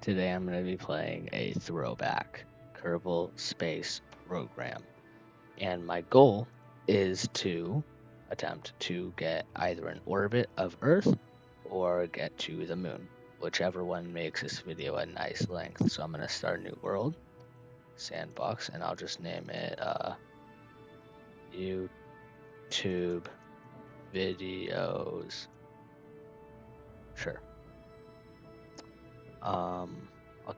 Today I'm going to be playing a throwback Kerbal space program. And my goal is to attempt to get either an orbit of Earth or get to the moon, whichever one makes this video a nice length. So I'm going to start a new world, sandbox, and I'll just name it YouTube videos. Sure. I'll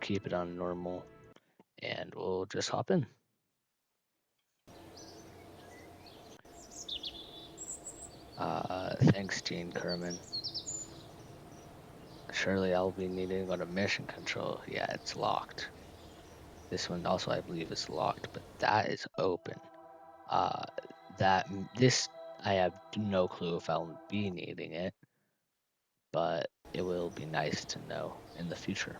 keep it on normal and we'll just hop in. Thanks, Gene Kerman. Surely I'll be needing to go to mission control. Yeah, it's locked. This one also, I believe, is locked, but that is open. This, I have no clue if I'll be needing it, but it will be nice to know in the future.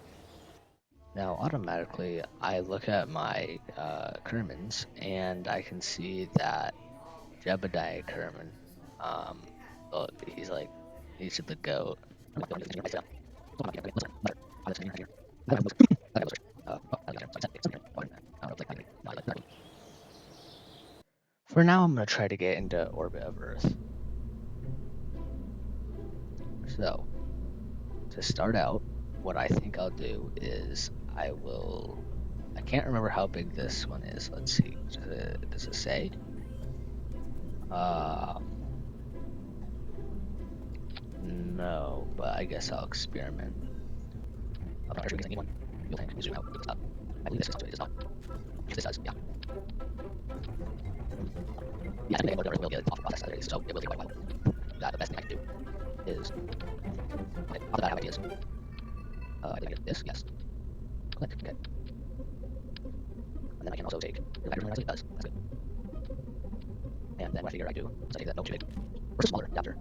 Now, automatically, I look at my Kermans, and I can see that Jebediah Kerman, look, he's the GOAT. For now, I'm going to try to get into orbit of Earth. So, to start out, what I think I'll do is I can't remember how big this one is. Let's see. Does it say? No, but I guess I'll experiment. I'm not sure if anyone will think zoom out with this up. I believe this is not. This does, yeah. Yeah, I think it will be a thoughtful process, so it will take quite a while. The best thing I can do is, okay, not that I have ideas. I think this, yes. Click, okay. And then I can also take the pattern as it does. That's good. And then what I figure I do is I take that note too big. Or smaller adapter.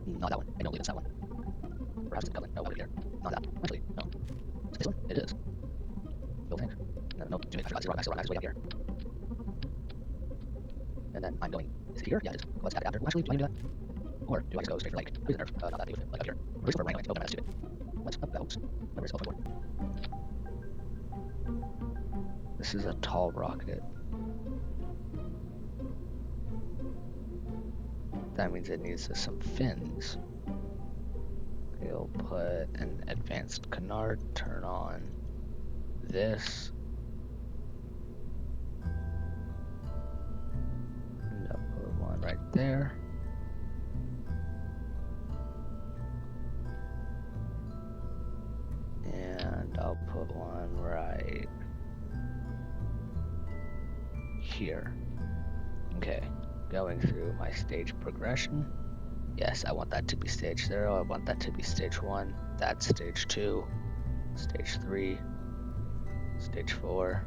Not that one. I don't believe it's that one. Perhaps it's the Kerbal. No, over here. Not that. Actually, no. Is this one? It is. You'll think. No, nope. Too big. I forgot zero. So it's way up here. And then I'm going. Is it here? Yeah, it is. Let's add adapter. Well, actually, do I do that? Or do I just go straight for like prison nerve? Not that big. Like up here. Or just for right away. Open. That's stupid. What's up? Oops. Where's open board? This is a tall rocket. That means it needs some fins. We'll put an advanced canard, turn on this. And I'll put one right there. And I'll put one right here. Okay, going through my stage progression. Yes, I want that to be stage 0, I want that to be stage 1, that's stage 2, stage 3, stage 4,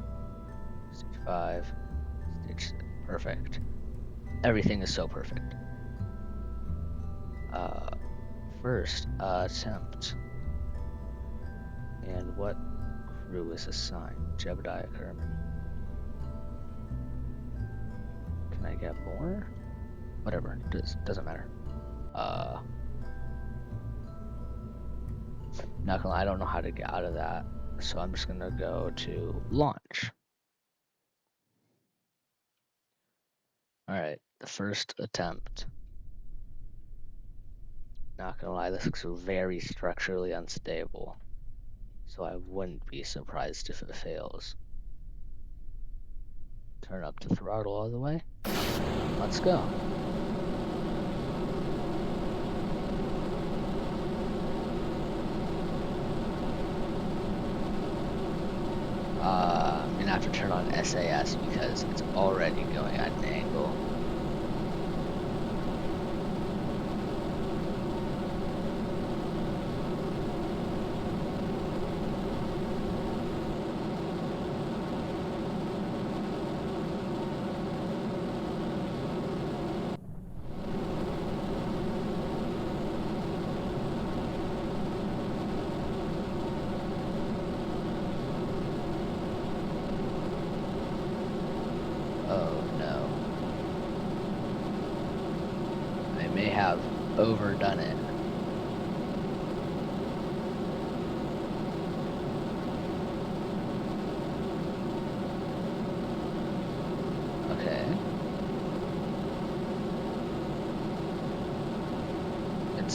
stage 5, stage 6. Perfect. Everything is so perfect. First attempt. And what crew is assigned? Jebediah Kerman. Can I get more? Whatever, doesn't matter. Not gonna lie, I don't know how to get out of that, so I'm just gonna go to launch. Alright, the first attempt. Not gonna lie, this looks very structurally unstable, so I wouldn't be surprised if it fails. Turn up the throttle all the way. Let's go. I'm gonna have to turn on SAS because it's already going at an angle. Oh no. I may have overdone it.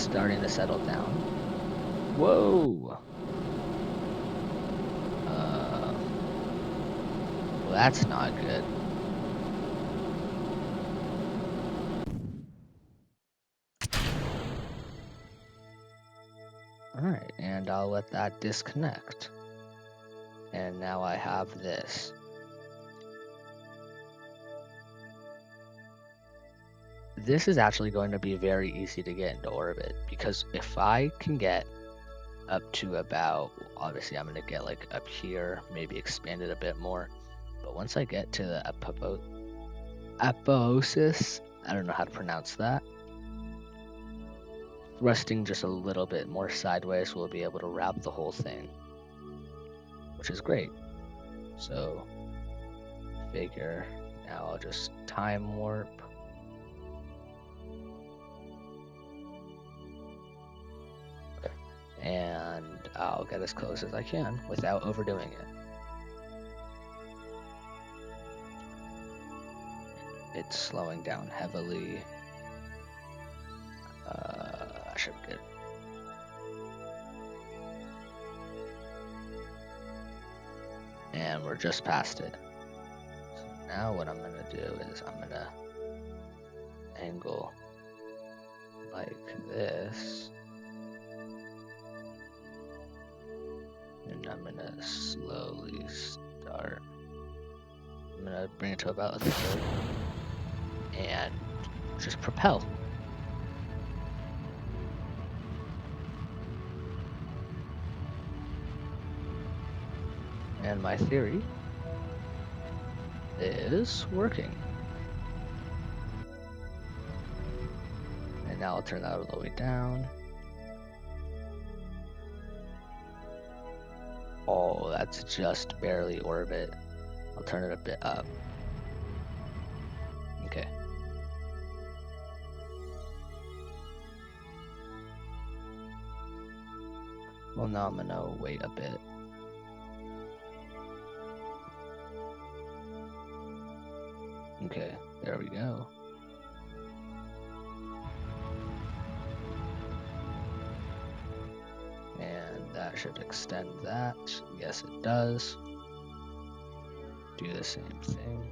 starting to settle down. Whoa! Well, that's not good. Alright, and I'll let that disconnect. And now I have this. This is actually going to be very easy to get into orbit, because if I can get up to about, obviously I'm going to get like up here, maybe expand it a bit more, but once I get to the apoapsis, I don't know how to pronounce that, thrusting just a little bit more sideways, we'll be able to wrap the whole thing, which is great. So figure, now I'll just time warp. And I'll get as close as I can without overdoing it. It's slowing down heavily. I should be good. And we're just past it. So now what I'm gonna do is I'm gonna angle like this. And I'm gonna slowly start. I'm gonna bring it to about a third. And just propel. And my theory is working. And now I'll turn that all the way down. Oh, that's just barely orbit. I'll turn it a bit up. Okay. Well, now I'm gonna wait a bit. Okay, there we go. And that should extend that. Yes, it does. Do the same thing.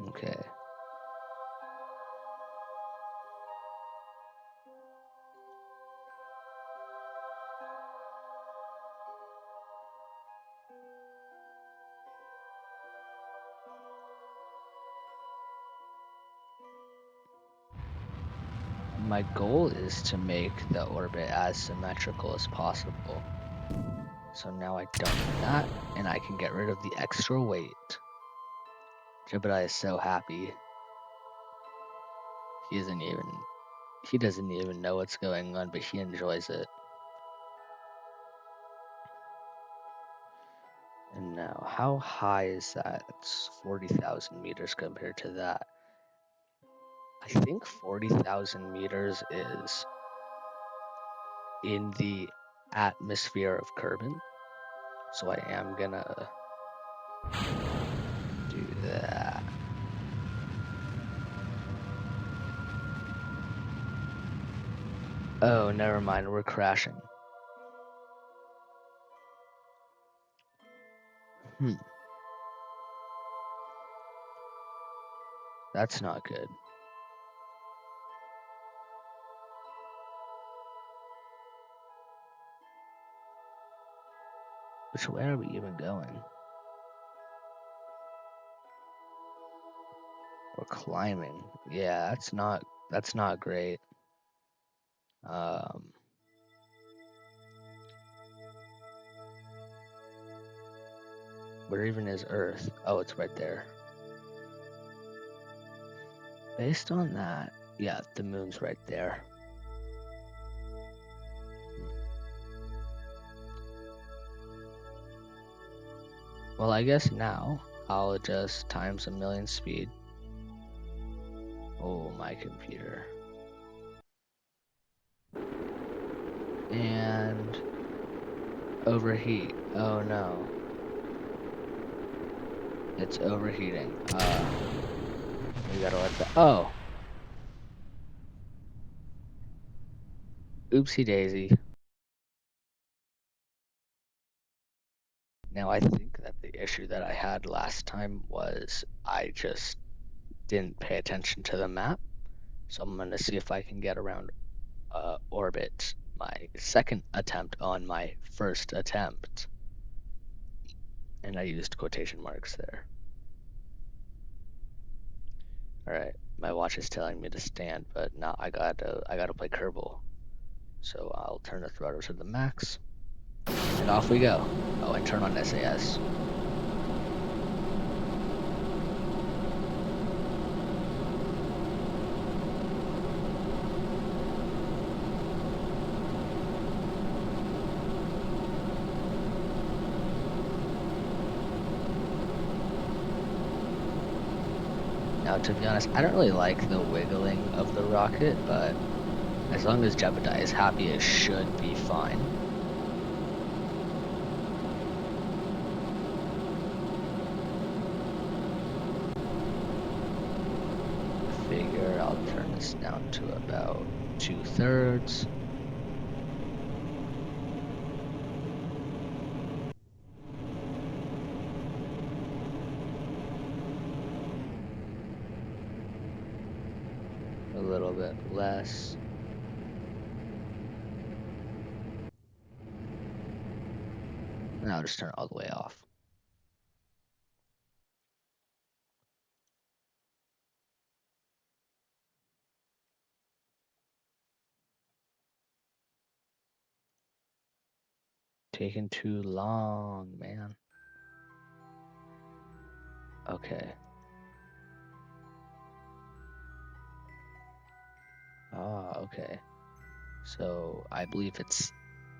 Okay. My goal is to make the orbit as symmetrical as possible. So now I don't need that, and I can get rid of the extra weight. Jebediah is so happy. He doesn't even know what's going on, but he enjoys it. And now, how high is that? It's 40,000 meters compared to that. I think 40,000 meters is in the atmosphere of Kerbal. So I am gonna do that. Oh, never mind, we're crashing. That's not good. Which way are we even going? We're climbing. Yeah, that's not great. Where even is Earth? Oh, it's right there. Based on that, yeah, the moon's right there. Well, I guess now I'll adjust times a million speed. Oh, my computer. And overheat. Oh no. It's overheating. We gotta let that. Oh, oopsie daisy. Now I think that the issue that I had last time was I just didn't pay attention to the map. So I'm gonna see if I can get around orbit my second attempt on my first attempt. And I used quotation marks there. Alright, my watch is telling me to stand, but now I gotta play Kerbal. So I'll turn the throttle to the max, and off we go. Oh, and turn on SAS. Now, to be honest, I don't really like the wiggling of the rocket, but as long as Jebediah is happy, it should be fine. Figure I'll turn this down to about 2/3. A little bit less. Now I'll just turn it all the way off. Taking too long, man. Okay. Ah, okay. So I believe it's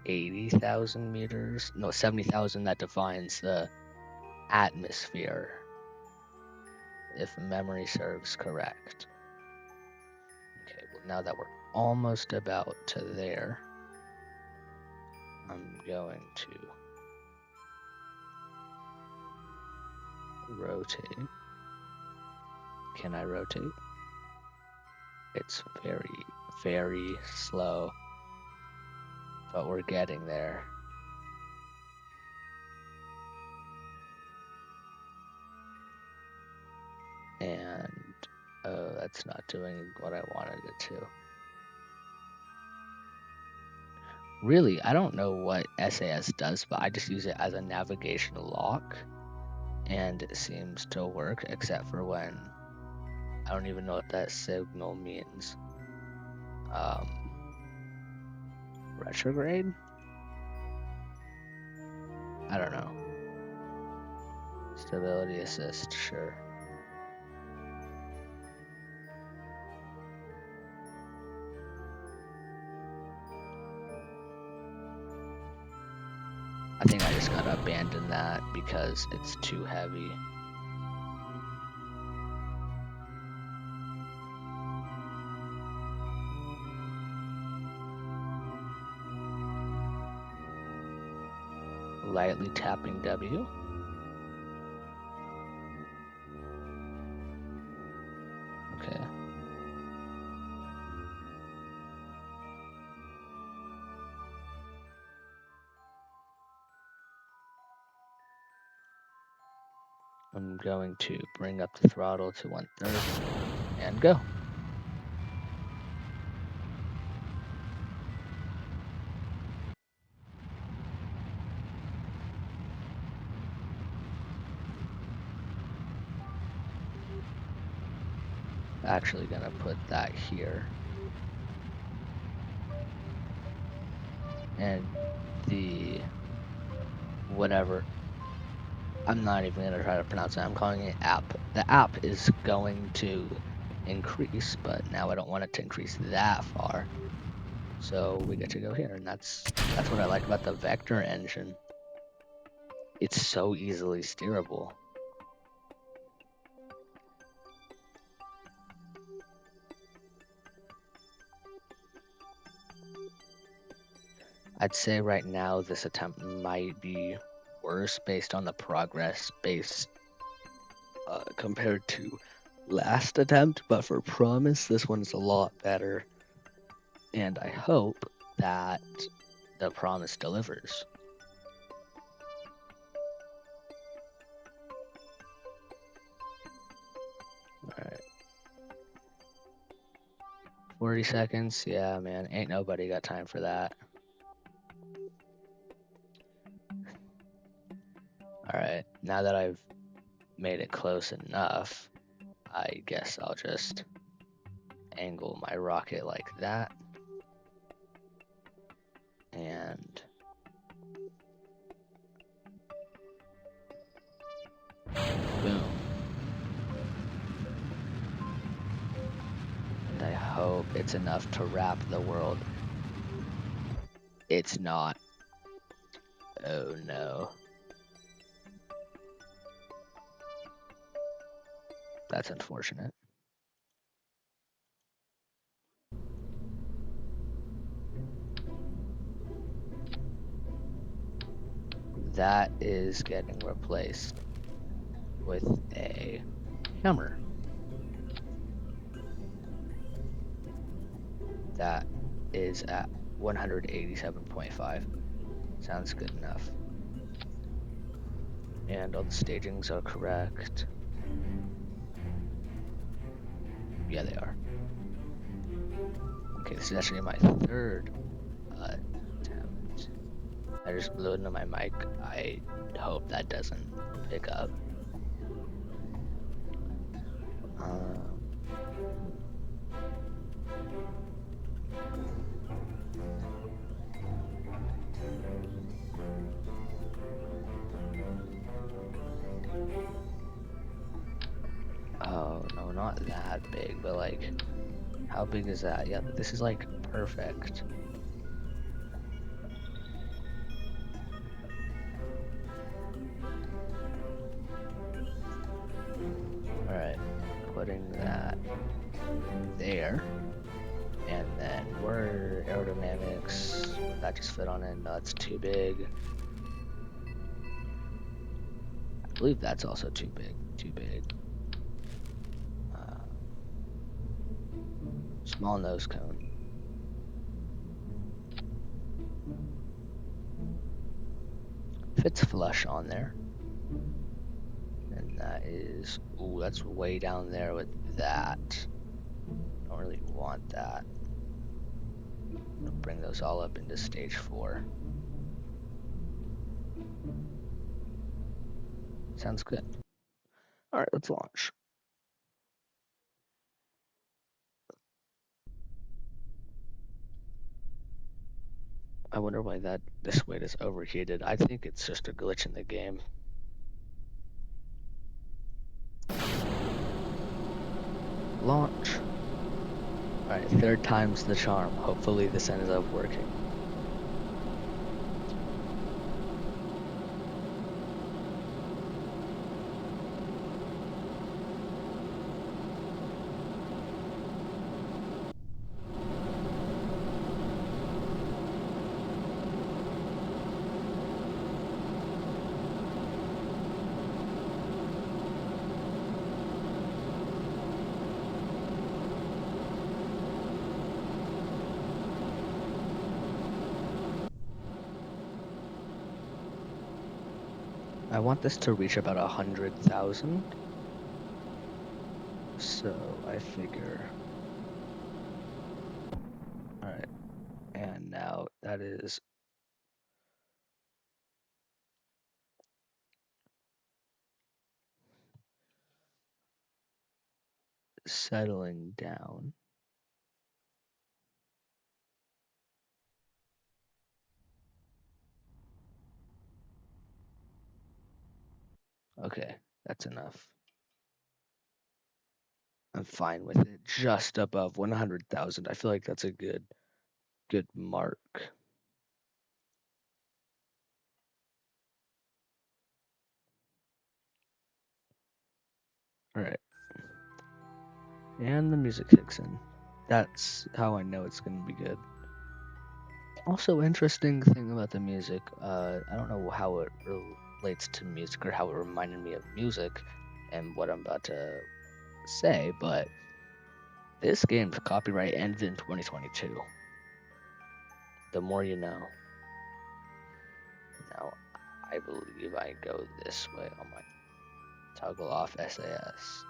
80,000 meters. No, 70,000 that defines the atmosphere, if memory serves correct. Okay, well, now that we're almost about to there, I'm going to rotate. Can I rotate? It's very, very slow, but we're getting there. And, oh, that's not doing what I wanted it to. Really, I don't know what SAS does, but I just use it as a navigation lock, and it seems to work, except for when I don't even know what that signal means. Retrograde? I don't know. Stability assist, sure. I think I just gotta abandon that because it's too heavy. Lightly tapping W. Okay. I'm going to bring up the throttle to 1/3 and go. Actually gonna put that here. And the whatever, I'm not even gonna try to pronounce it. I'm calling it app. The app is going to increase, but now I don't want it to increase that far. So we get to go here, and that's what I like about the vector engine. It's so easily steerable. I'd say right now this attempt might be worse based on the progress base compared to last attempt, but for promise, this one's a lot better. And I hope that the promise delivers. Alright. 40 seconds? Yeah, man. Ain't nobody got time for that. Alright. Now that I've made it close enough, I guess I'll just angle my rocket like that. And boom. And I hope it's enough to wrap the world. It's not. Oh no. That's unfortunate. That is getting replaced with a hammer. That is at 187.5. Sounds good enough. And all the stagings are correct. Yeah, they are. Okay, this is actually my third attempt. I just blew into my mic. I hope that doesn't pick up. Oh, no, not that big, but like, how big is that? Yeah, this is like perfect. Alright, putting that there. And then where aerodynamics, would that just fit on it? No, it's too big. I believe that's also too big. Small nose cone. Fits flush on there. And that is, ooh, that's way down there with that. Don't really want that. I'll bring those all up into stage 4. Sounds good. Alright, let's launch. I wonder why this weight is overheated. I think it's just a glitch in the game. Launch. Alright, third time's the charm. Hopefully this ends up working. I want this to reach about 100,000. So I figure. Alright. And now that is settling down. Okay, that's enough. I'm fine with it. Just above 100,000. I feel like that's a good mark. All right. And the music kicks in. That's how I know it's going to be good. Also, interesting thing about the music, I don't know how it relates to music or how it reminded me of music and what I'm about to say, but this game's copyright ended in 2022. The more you know. Now, I believe I go this way on my toggle off SAS.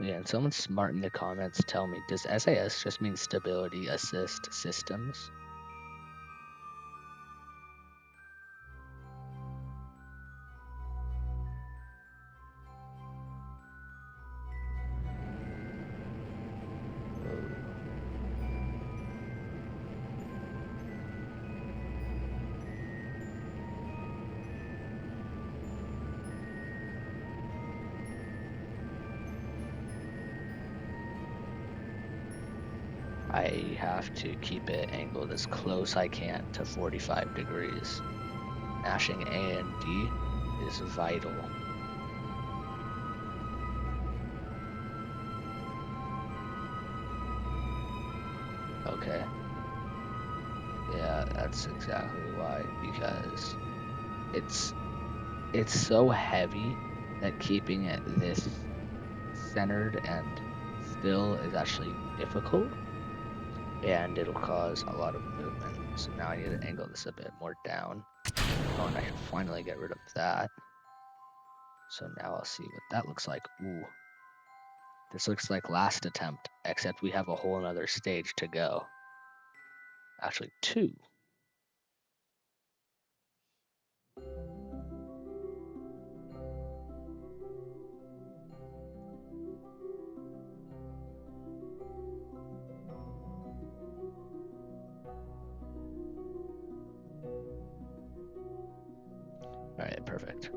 Yeah, and someone smart in the comments tell me, does SAS just mean Stability Assist Systems? Whoa. I have to keep it angled as close I can to 45 degrees. Mashing A and D is vital. Okay. Yeah, that's exactly why. Because it's so heavy that keeping it this centered and still is actually difficult, and it'll cause a lot of movement. So now I need to angle this a bit more down. Oh, and I can finally get rid of that. So now I'll see what that looks like. Ooh. This looks like last attempt, except we have a whole another stage to go. Actually, two. All right, perfect.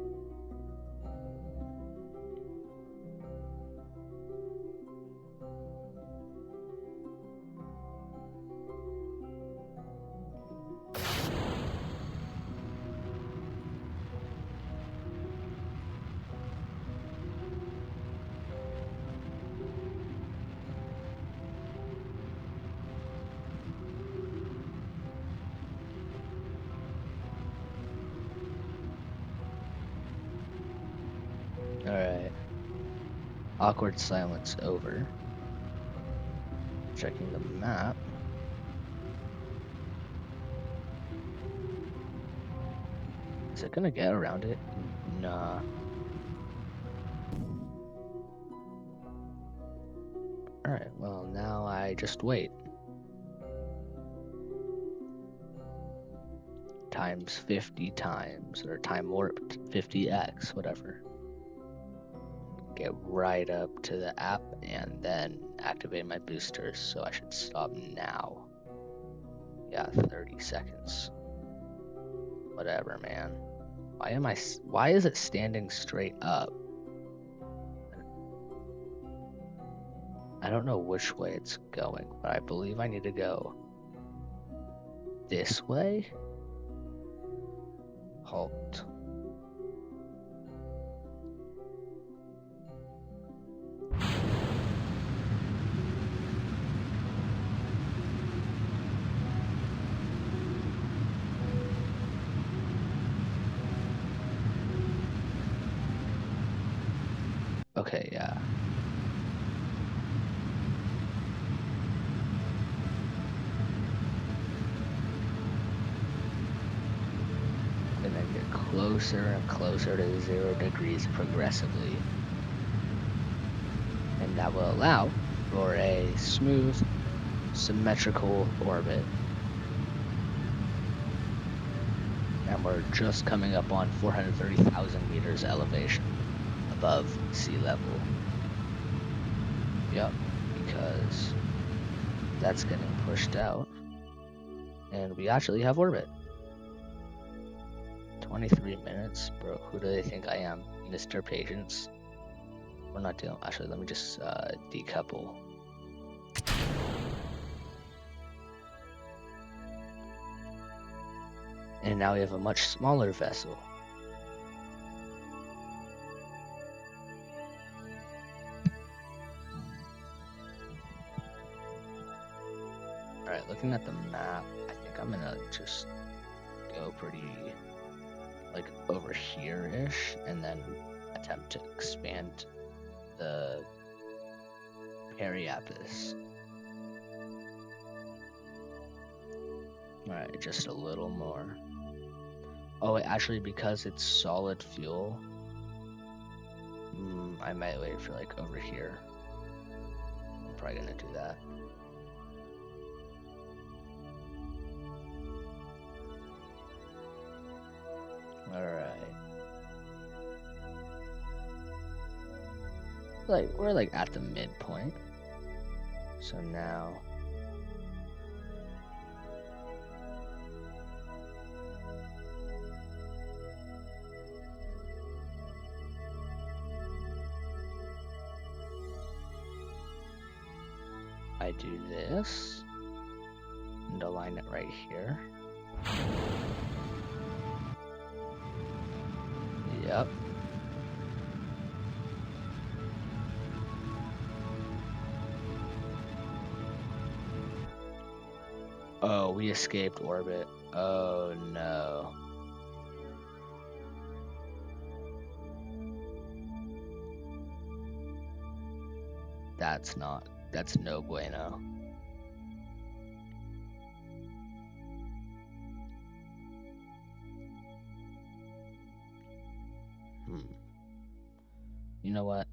All right. Awkward silence over. Checking the map. Is it gonna get around it? Nah. All right, well, now I just wait. Times 50 times, or time warped 50x, whatever. Get right up to the app and then activate my boosters, so I should stop now. Yeah, 30 seconds. Whatever, man. Why is it standing straight up? I don't know which way it's going, but I believe I need to go this way. Halt. Okay, yeah. And then get closer and closer to 0 degrees progressively. And that will allow for a smooth, symmetrical orbit. And we're just coming up on 430,000 meters elevation above sea level. Yep, because that's getting pushed out. And we actually have orbit. 23 minutes, bro. Who do they think I am? Mr. Patience? We're not dealing. Actually, let me just decouple. And now we have a much smaller vessel. Alright, looking at the map, I think I'm gonna just go pretty, like, over here-ish, and then attempt to expand the Periapis. Alright, just a little more. Oh, actually, because it's solid fuel, I might wait for, like, over here. I'm probably gonna do that. Alright. We're like at the midpoint. So now I do this and align it right here. Yep. Oh, we escaped orbit. Oh no. That's no bueno. You know what?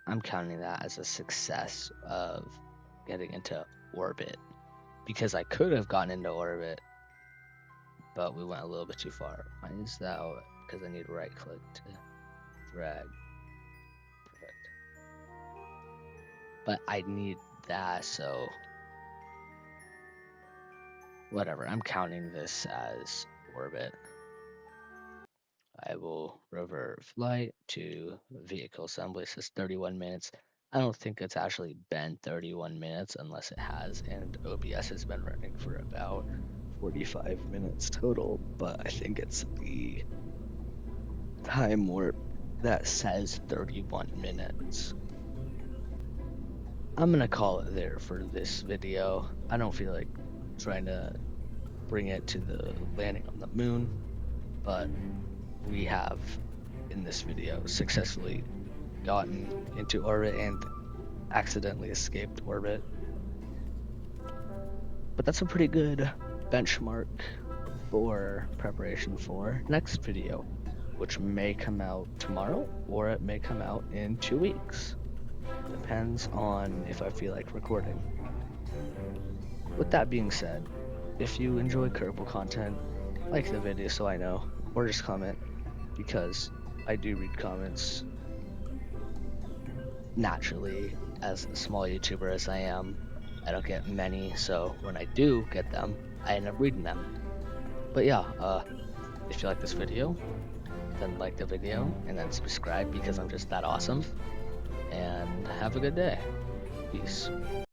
I'm counting that as a success of getting into orbit, because I could have gotten into orbit, but we went a little bit too far. Why is that? Oh, because I need right click to drag. Perfect. But I need that, so whatever. I'm counting this as orbit. I will revert flight to vehicle assembly. It says 31 minutes. I don't think it's actually been 31 minutes unless it has, and OBS has been running for about 45 minutes total, but I think it's the time warp that says 31 minutes. I'm gonna call it there for this video. I don't feel like trying to bring it to the landing on the moon, but we have in this video successfully gotten into orbit and accidentally escaped orbit. But that's a pretty good benchmark for preparation for next video, which may come out tomorrow or it may come out in 2 weeks. Depends on if I feel like recording. With that being said, if you enjoy Kerbal content, like the video so I know, or just comment, because I do read comments naturally. As a small YouTuber as I am, I don't get many, so when I do get them, I end up reading them. But yeah, if you like this video, then like the video, and then subscribe because I'm just that awesome, and have a good day. Peace.